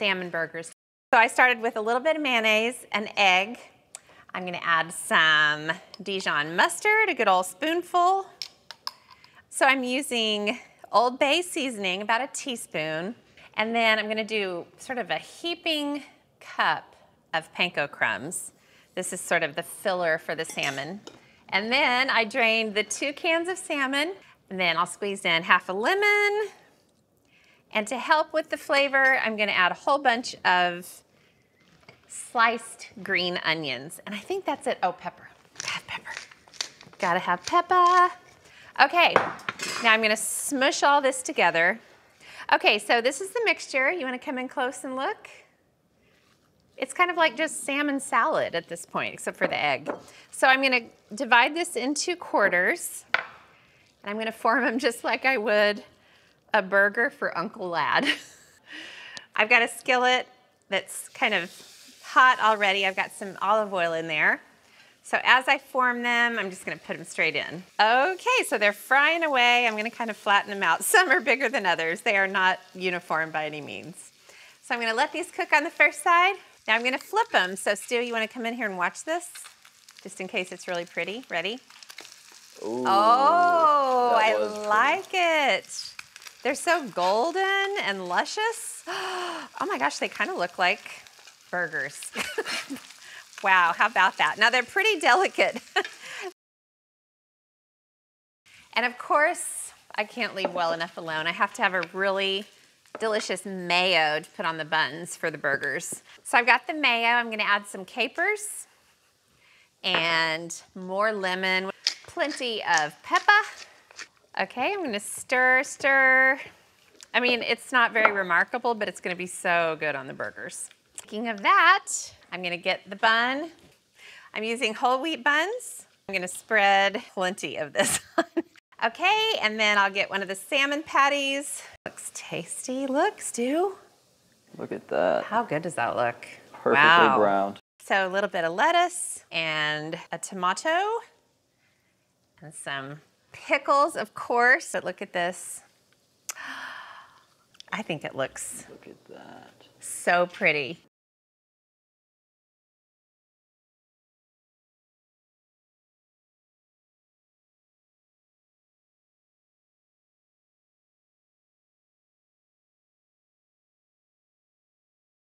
salmon burgers. So I started with a little bit of mayonnaise, an egg. I'm gonna add some Dijon mustard, a good old spoonful. So I'm using Old Bay seasoning, about a teaspoon. And then I'm gonna do sort of a heaping cup of panko crumbs. This is sort of the filler for the salmon. And then I drained the 2 cans of salmon, and then I'll squeeze in half a lemon. And to help with the flavor, I'm gonna add a whole bunch of sliced green onions. And I think that's it. Oh, pepper. Have pepper. Gotta have pepper. Okay, now I'm gonna smush all this together. Okay, so this is the mixture. You wanna come in close and look? It's kind of like just salmon salad at this point, except for the egg. So I'm gonna divide this into quarters, and I'm gonna form them just like I would a burger for Uncle Lad. I've got a skillet that's kind of hot already. I've got some olive oil in there. So as I form them, I'm just gonna put them straight in. Okay, so they're frying away. I'm gonna kind of flatten them out. Some are bigger than others. They are not uniform by any means. So I'm gonna let these cook on the first side. Now I'm gonna flip them. So Stu, you wanna come in here and watch this? Just in case it's really pretty. Ready? Ooh, oh, I like it. They're so golden and luscious. Oh my gosh, they kind of look like burgers. Wow, how about that? Now they're pretty delicate. And of course, I can't leave well enough alone. I have to have a really delicious mayo to put on the buns for the burgers. So I've got the mayo. I'm gonna add some capers and more lemon, plenty of pepper. Okay, I'm gonna stir, stir. I mean, it's not very remarkable, but it's gonna be so good on the burgers. Speaking of that, I'm gonna get the bun. I'm using whole wheat buns. I'm gonna spread plenty of this on. Okay, and then I'll get one of the salmon patties. Looks tasty. Look, Stu. Look at that. How good does that look? Perfectly browned. So a little bit of lettuce and a tomato and some pickles, of course. But look at this. I think it looks Look at that. so pretty.